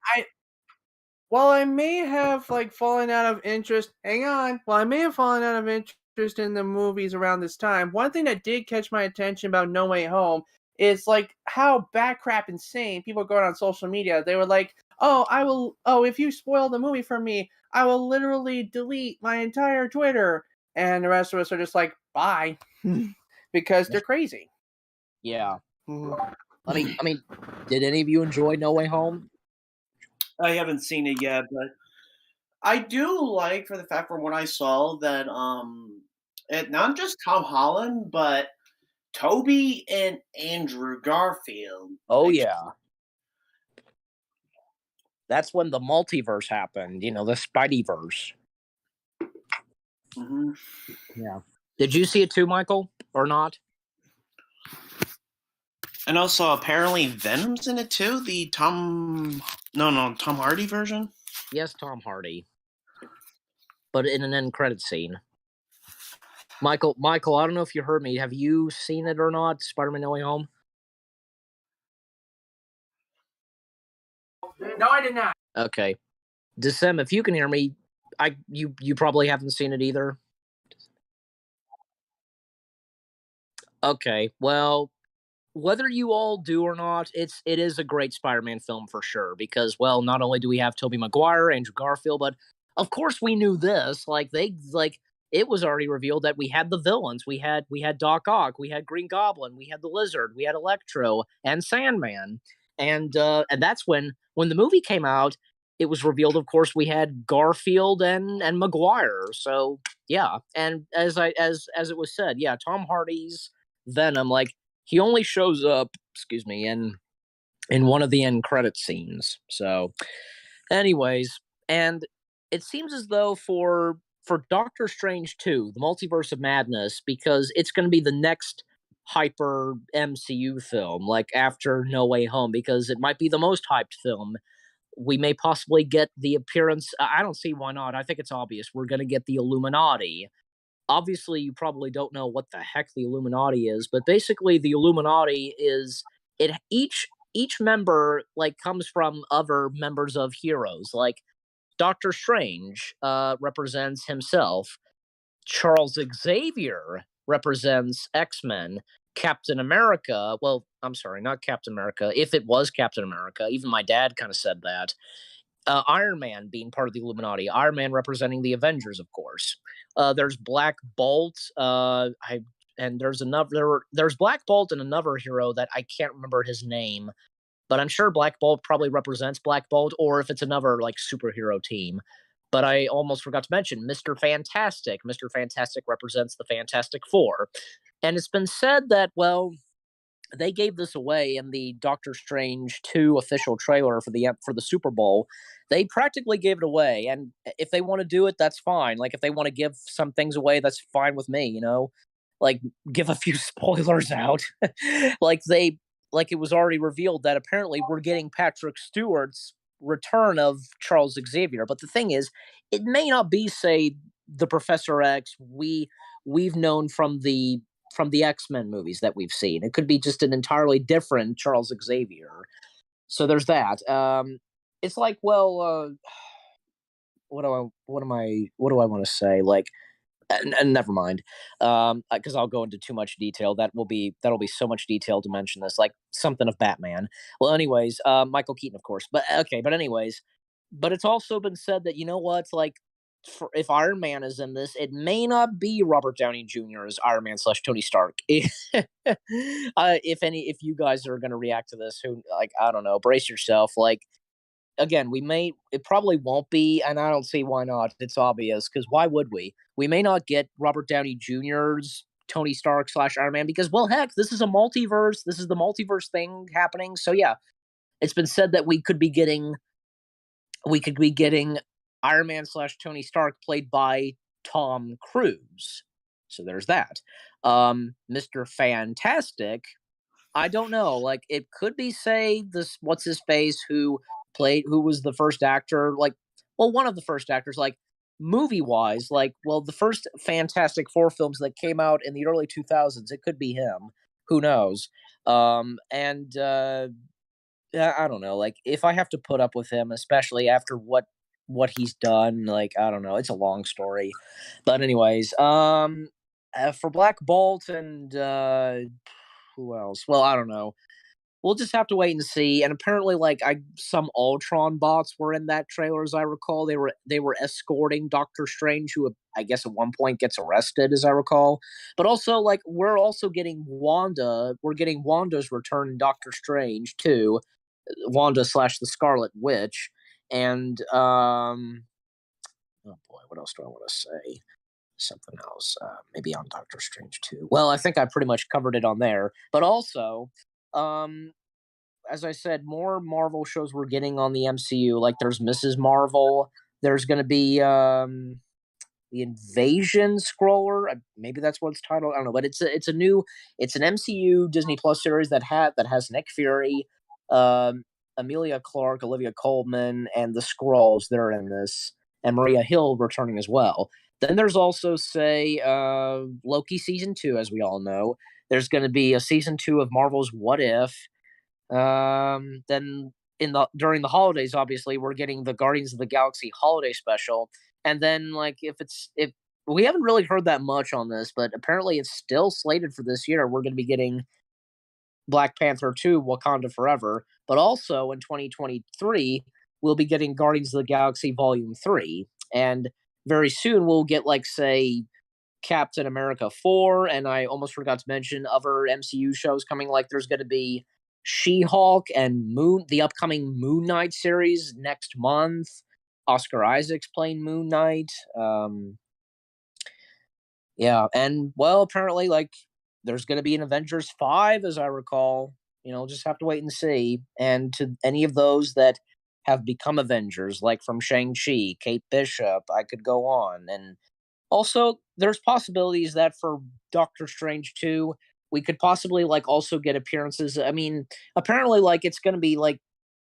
while I may have fallen out of interest. Hang on. While I may have fallen out of interest in the movies around this time, one thing that did catch my attention about No Way Home is how backcrap insane people going on social media. They were like, if you spoil the movie for me, I will literally delete my entire Twitter. And the rest of us are just like, bye. Because they're crazy. Yeah. I mean, did any of you enjoy No Way Home? I haven't seen it yet, but I do like, for the fact from what I saw, that it not just Tom Holland, but Toby and Andrew Garfield. Oh yeah. That's when the multiverse happened, the Spideyverse. Mm-hmm. Yeah. Did you see it too, Michael, or not? And also, apparently, Venom's in it too. The Tom Hardy version. Yes, Tom Hardy, but in an end credit scene. Michael, I don't know if you heard me. Have you seen it or not? Spider-Man: No Way Home. No, I did not. Okay, Decem, if you can hear me, you probably haven't seen it either. Okay, well, whether you all do or not, it is a great Spider-Man film for sure, because, well, not only do we have Tobey Maguire, Andrew Garfield, but of course we knew this. It was already revealed that we had the villains. We had Doc Ock, we had Green Goblin, we had the Lizard, we had Electro and Sandman. And that's when the movie came out, it was revealed, of course, we had Garfield and Maguire. So yeah, and as it was said, yeah, Tom Hardy's Venom, he only shows up, in one of the end credit scenes. So, anyways, and it seems as though for Doctor Strange 2, the Multiverse of Madness, because it's going to be the next hyper MCU film, after No Way Home, because it might be the most hyped film. We may possibly get the appearance. I don't see why not. I think it's obvious. We're going to get the Illuminati. Obviously, you probably don't know what the heck the Illuminati is, but basically the Illuminati is it. Each member comes from other members of heroes. Doctor Strange represents himself. Charles Xavier represents X-Men. Captain America, well, I'm sorry, not Captain America. If it was Captain America, even my dad kind of said that. Iron Man being part of the Illuminati. Iron Man representing the Avengers, of course. There's Black Bolt. And there's Black Bolt and another hero that I can't remember his name, but I'm sure Black Bolt probably represents Black Bolt, or if it's another superhero team. But I almost forgot to mention Mr. Fantastic. Mr. Fantastic represents the Fantastic Four. And it's been said that, well, they gave this away in the Doctor Strange 2 official trailer for the Super Bowl. They practically gave it away, and if they want to do it, that's fine. If they want to give some things away, that's fine with me, give a few spoilers out. It was already revealed that apparently we're getting Patrick Stewart's return of Charles Xavier. But the thing is, it may not be, say, the Professor X we've known from the X-Men movies that we've seen. It could be just an entirely different Charles Xavier. So there's that. It's what do I want to say? And never mind, because I'll go into too much detail. That'll be so much detail to mention this, something of Batman. Well, anyways, Michael Keaton, of course. But okay, but anyways, but it's also been said that, you know what, if Iron Man is in this, it may not be Robert Downey Jr. as Iron Man / Tony Stark. If you guys are going to react to this, I don't know, brace yourself. Again, it probably won't be, and I don't see why not. It's obvious, because why would we? We may not get Robert Downey Jr.'s Tony Stark / Iron Man, because, well, heck, this is a multiverse. This is the multiverse thing happening. So yeah, it's been said that we could be getting Iron Man / Tony Stark played by Tom Cruise. So there's that. Mr. Fantastic, I don't know. Like, it could be, say, this what's his face who was the first actor, like, well, one of the first actors, like, movie wise, like, well, the first Fantastic Four films that came out in the early 2000s, it could be him. Who knows? And yeah, I don't know. Like, if I have to put up with him, especially after what he's done, like, I don't know. It's a long story, but anyways, for Black Bolt and who else? Well, I don't know. We'll just have to wait and see. And apparently, like, some Ultron bots were in that trailer, as I recall. They were escorting Doctor Strange, who I guess at one point gets arrested, as I recall. But also, like, we're also getting Wanda. We're getting Wanda's return in Doctor Strange too. Wanda slash the Scarlet Witch, and oh boy, what else do I want to say? Something else, maybe on Doctor Strange too. Well, I think I pretty much covered it on there. But also, um, as I said, more Marvel shows we're getting on the MCU. Like there's Mrs. Marvel. There's going to be the Invasion Scroller. Maybe that's what it's titled. I don't know, but it's an MCU Disney Plus series that has Nick Fury, Emilia Clarke, Olivia Colman, and the Skrulls that are in this, and Maria Hill returning as well. Then there's also, say, Loki season 2, as we all know. There's going to be a season 2 of Marvel's What If. Then during the holidays, obviously, we're getting the Guardians of the Galaxy holiday special. And then, like, if we haven't really heard that much on this, but apparently it's still slated for this year. We're going to be getting Black Panther 2, Wakanda Forever. But also in 2023, we'll be getting Guardians of the Galaxy Volume 3. And very soon we'll get, like, say, Captain America 4, and I almost forgot to mention other MCU shows coming. Like, there's going to be She-Hulk and the upcoming Moon Knight series next month. Oscar Isaac's playing Moon Knight. Yeah, and, well, apparently, like, there's going to be an Avengers 5, as I recall. Just have to wait and see. And to any of those that have become Avengers, like from Shang-Chi, Kate Bishop, I could go on. And also, there's possibilities that for Doctor Strange 2, we could possibly, like, also get appearances. I mean, apparently, like, it's going to be, like,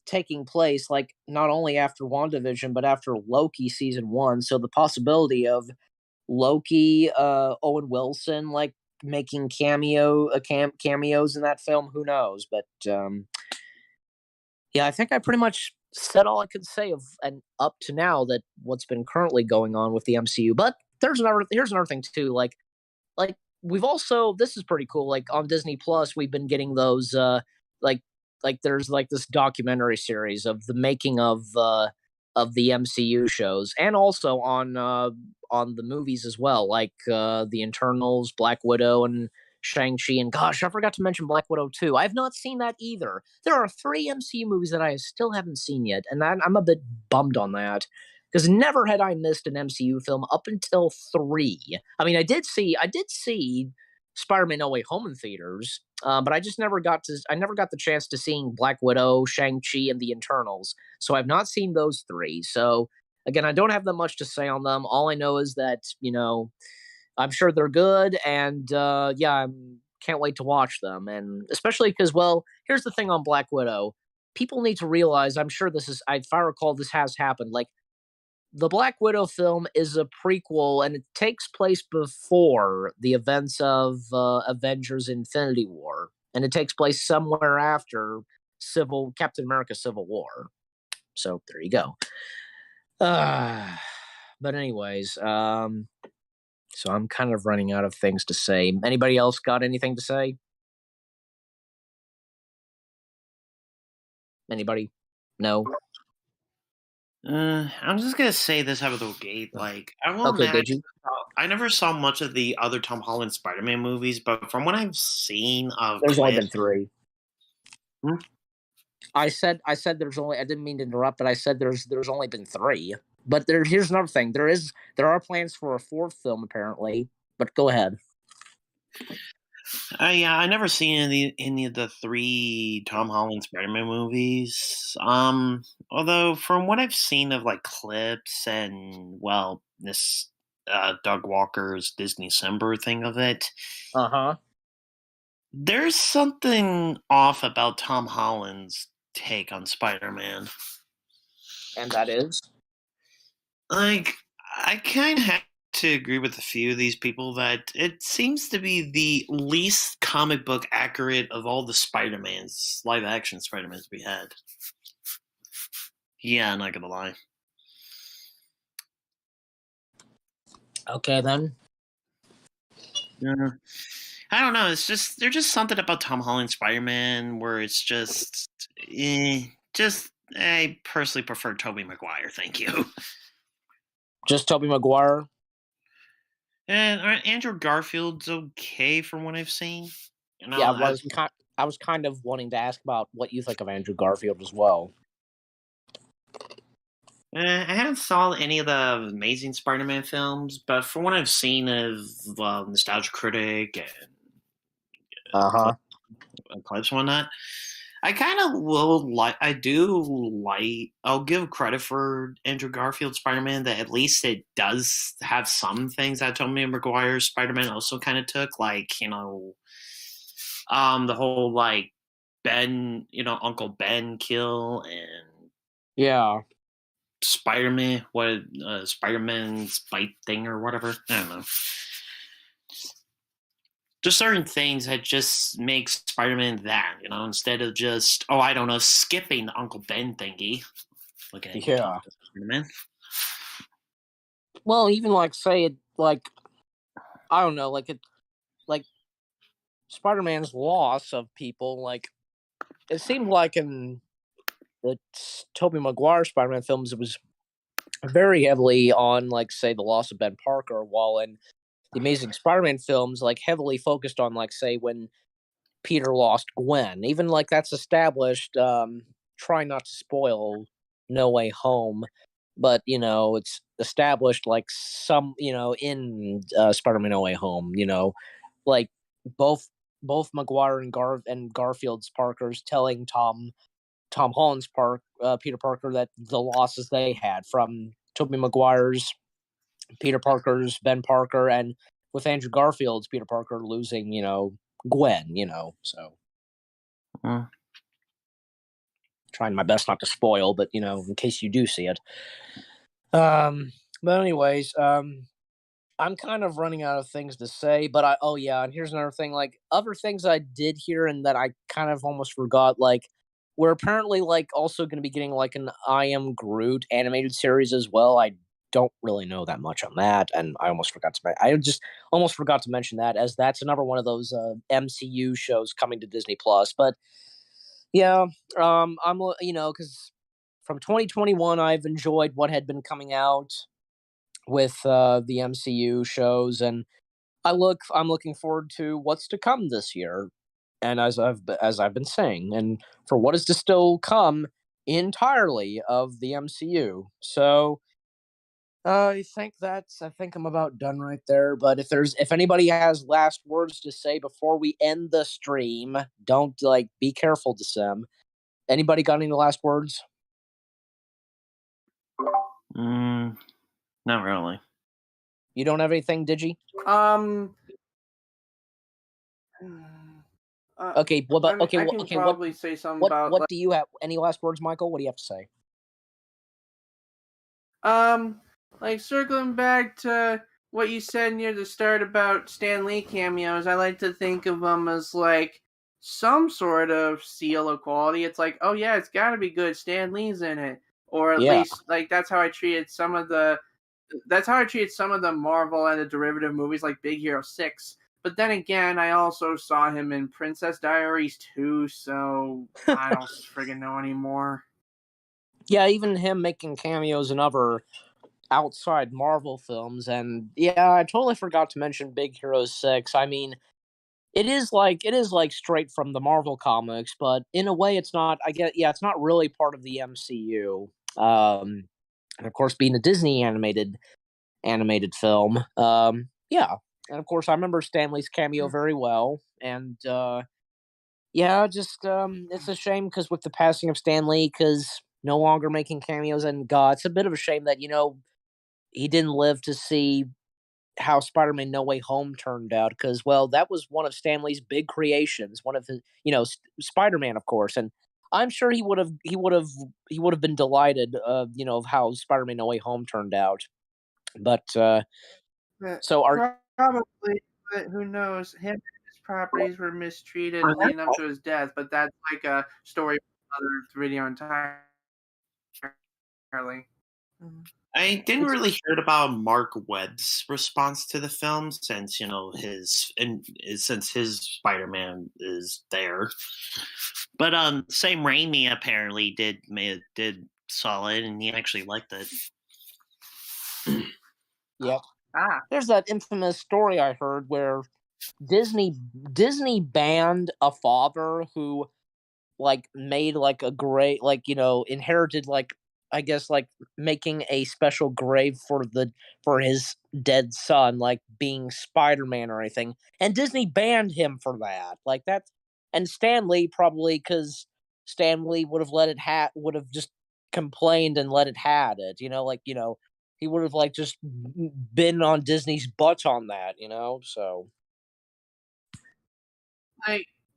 taking place, like, not only after WandaVision, but after Loki season 1. So the possibility of Loki, Owen Wilson, like, making cameos in that film, who knows? But, yeah, I think I pretty much said all I could say of and up to now that what's been currently going on with the MCU. But here's another thing too. Like we've also, this is pretty cool. Like on Disney Plus, we've been getting those like there's like this documentary series of the making of the MCU shows, and also on the movies as well, like the Internals, Black Widow, and Shang-Chi, and gosh, I forgot to mention Black Widow too. I've not seen that either. There are 3 MCU movies that I still haven't seen yet, and I'm a bit bummed on that, because never had I missed an MCU film up until 3. I mean, I did see Spider-Man: No Way Home in theaters, but I never got the chance to seeing Black Widow, Shang-Chi, and the Internals. So I've not seen those 3. So again, I don't have that much to say on them. All I know is that, I'm sure they're good, and yeah, I can't wait to watch them. And especially because, well, here's the thing on Black Widow. People need to realize, I'm sure if I recall, this has happened. Like, the Black Widow film is a prequel, and it takes place before the events of Avengers Infinity War. And it takes place somewhere after Captain America Civil War. So there you go. But anyways, so I'm kind of running out of things to say. Anybody else got anything to say? Anybody? No? I'm just gonna say this out of the gate. Like, I will Okay, admit, did you? I never saw much of the other Tom Holland Spider-Man movies, but from what I've seen of There's only clips, been 3. Hmm? I said there's only. I didn't mean to interrupt, but I said there's only been 3. But here's another thing. There are plans for a 4th film apparently. But go ahead. yeah, I never seen any of the 3 Tom Holland Spider-Man movies. Although from what I've seen of like clips and, well, this Doug Walker's Disney December thing of it, Uh-huh. There's something off about Tom Holland's take on Spider-Man. And that is? Like, I kind of have to agree with a few of these people that it seems to be the least comic book accurate of all the Spider-Mans, live-action Spider-Mans we had. Yeah, I'm not gonna lie. Okay, then. Yeah. I don't know. It's just there's just something about Tom Holland's Spider-Man where it's just, I personally prefer Tobey Maguire. Thank you. Just Tobey Maguire? And Andrew Garfield's okay from what I've seen. Yeah, I was kind of wanting to ask about what you think of Andrew Garfield as well. I haven't saw any of the Amazing Spider-Man films, but from what I've seen of Nostalgia Critic and clips and whatnot, I kind of will like. I do like. I'll give credit for Andrew Garfield's Spider-Man that at least it does have some things that Tobey Maguire's Spider-Man also kind of took, like the whole like Ben, Uncle Ben kill and Yeah. Spider-Man, Spider-Man's bite thing or whatever. I don't know. Just certain things that just make Spider-Man that, instead of just, I don't know, skipping the Uncle Ben thingy. Look at Spider-Man. Well, even say it I don't know, like Spider-Man's loss of people, it seemed like in the Tobey Maguire Spider-Man films, it was very heavily on, say, the loss of Ben Parker, while in the Amazing Spider-Man films, heavily focused on, say, when Peter lost Gwen. Even, that's established, try not to spoil No Way Home, but, it's established, some, in Spider-Man No Way Home, both Maguire and Garfield's Parkers telling Tom Holland's Peter Parker that the losses they had from Tobey Maguire's Peter Parker's Ben Parker, and with Andrew Garfield's Peter Parker losing, Gwen, so. Trying my best not to spoil, but, in case you do see it. But anyways, I'm kind of running out of things to say, but and here's another thing, other things I did hear and that I kind of almost forgot, we're apparently also going to be getting an I Am Groot animated series as well. I don't really know that much on that, and I just almost forgot to mention that, as that's another one of those MCU shows coming to Disney Plus. But yeah, I'm because from 2021 I've enjoyed what had been coming out with the MCU shows, and I'm looking forward to what's to come this year. And as I've been saying, and for what is to still come entirely of the MCU. So I think I'm about done right there. But if anybody has last words to say before we end the stream, don't be careful, Decem. Anybody got any last words? Not really. You don't have anything, Digi? Okay. Well, I can probably say something about. What do you have? Any last words, Michael? What do you have to say? Circling back to what you said near the start about Stan Lee cameos, I like to think of them as some sort of seal of quality. It's oh yeah, it's got to be good. Stan Lee's in it, or at least that's how I treated some of the. That's how I treated some of the Marvel and the derivative movies like Big Hero 6. But then again, I also saw him in Princess Diaries 2, so I don't friggin' know anymore. Yeah, even him making cameos in other outside Marvel films, and yeah, I totally forgot to mention Big Hero 6. I mean, it is straight from the Marvel comics, but in a way it's not. It's not really part of the MCU. And of course, being a Disney animated film, yeah. And of course, I remember Stanley's cameo very well, and it's a shame because with the passing of Stan Lee, because no longer making cameos, and God, it's a bit of a shame that he didn't live to see how Spider-Man No Way Home turned out, because well, that was one of Stan Lee's big creations, one of his, Spider-Man, of course, and I'm sure he would have been delighted, of how Spider-Man No Way Home turned out. But so are Probably, but who knows? Him and his properties were mistreated leading up to his death, but that's like a story for another video entirely. I didn't really hear about Mark Webb's response to the film since since his Spider-Man is there. But Sam Raimi apparently did solid, and he actually liked it. Yep. Ah, There's that infamous story I heard where Disney banned a father who made a great inherited I guess making a special grave for his dead son, being Spider-Man or anything, and Disney banned him for that. And Stan Lee probably, because Stan Lee would have just complained and let it had it. He would have just been on Disney's butt on that. So.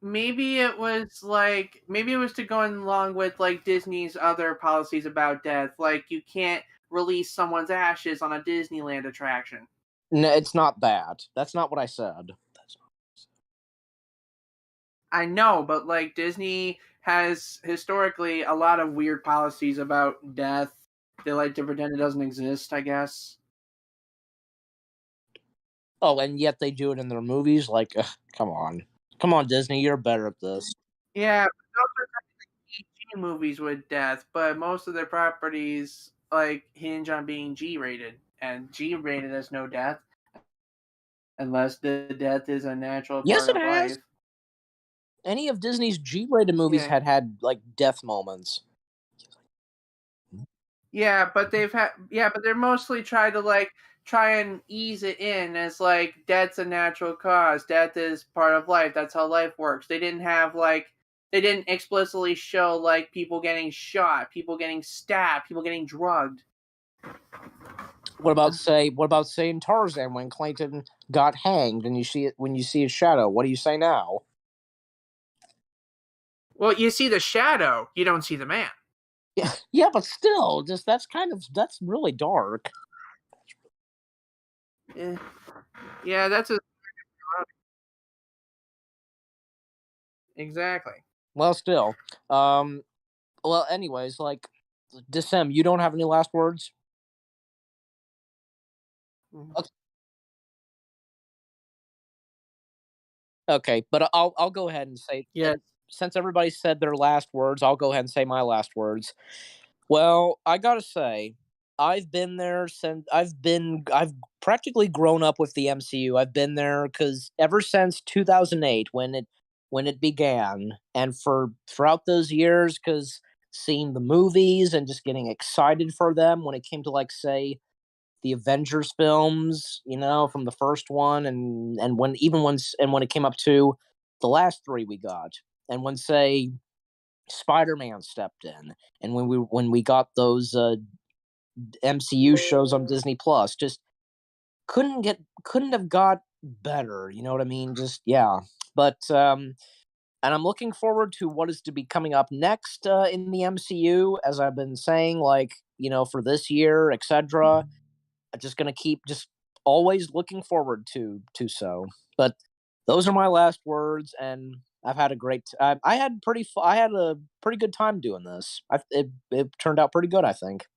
maybe it was to go along with Disney's other policies about death, you can't release someone's ashes on a Disneyland attraction. No, it's not that. That's not what I said. I know, but Disney has historically a lot of weird policies about death. They like to pretend it doesn't exist, I guess. Oh, and yet they do it in their movies? Come on, Disney, you're better at this. Yeah, those are PG movies with death, but most of their properties hinge on being G-rated, and G-rated has no death, unless the death is a natural Yes, part it of has. life. Any of Disney's G-rated movies Yeah. had death moments. Yeah, but they're mostly try and ease it in as death's a natural cause. Death is part of life. That's how life works. They didn't have they didn't explicitly show people getting shot, people getting stabbed, people getting drugged. What about saying Tarzan when Clayton got hanged and when you see his shadow? What do you say now? Well, you see the shadow, you don't see the man. Yeah, but still, that's really dark. Yeah, that's exactly. Well, still. Well, anyways, Decem, you don't have any last words? Okay, but I'll go ahead and say, Yes. since everybody said their last words, I'll go ahead and say my last words. Well, I gotta say, I've been there I've practically grown up with the MCU. I've been there because ever since 2008 when it began, and throughout those years, because seeing the movies and just getting excited for them when it came to say the Avengers films, from the first one, and when it came up to the last three we got, and when say Spider-Man stepped in, and when we got those MCU shows on Disney Plus, just couldn't have got better. You know what I mean? Just yeah, but and I'm looking forward to what is to be coming up next in the MCU, as I've been saying, for this year, etc. I'm just gonna keep just always looking forward to so. But those are my last words, and I've had a great. I had a pretty good time doing this. It turned out pretty good, I think.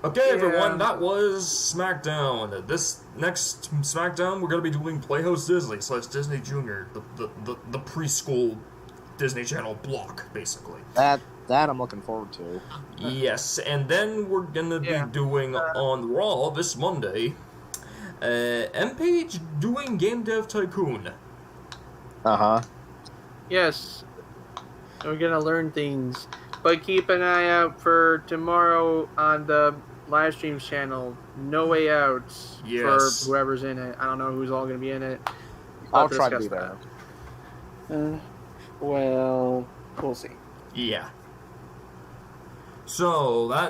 Okay, everyone, that was SmackDown. This next SmackDown, we're gonna be doing Playhouse Disney / Disney Junior, the preschool Disney Channel block, basically. That I'm looking forward to. Yes, and then we're gonna be doing on Raw this Monday, M-Page doing Game Dev Tycoon. Yes. We're gonna learn things. But keep an eye out for tomorrow on the live streams channel, No Way Out, for whoever's in it. I don't know who's all going to be in it. I'll try to be there. Well, we'll see. Yeah. So, that